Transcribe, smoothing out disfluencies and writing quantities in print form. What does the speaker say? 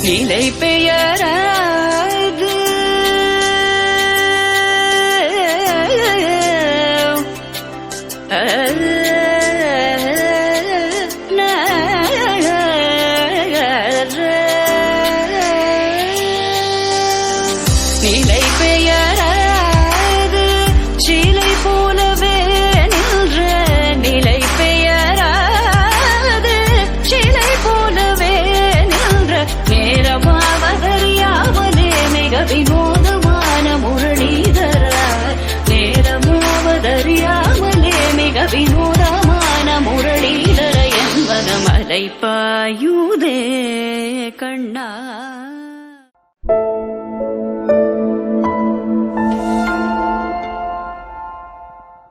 நிலை பெயராது நிலை பெயராது சிலை போலவே நின்ற நிலை பெயராது சிலை போலவே நின்ற நேரமாவதறியாமலே மிக வினோதமான முரளிதர நேரமாவதறியாமலே மிக வினோதமான முரளிதர என்பது அலை பாயுதே கண்ணா.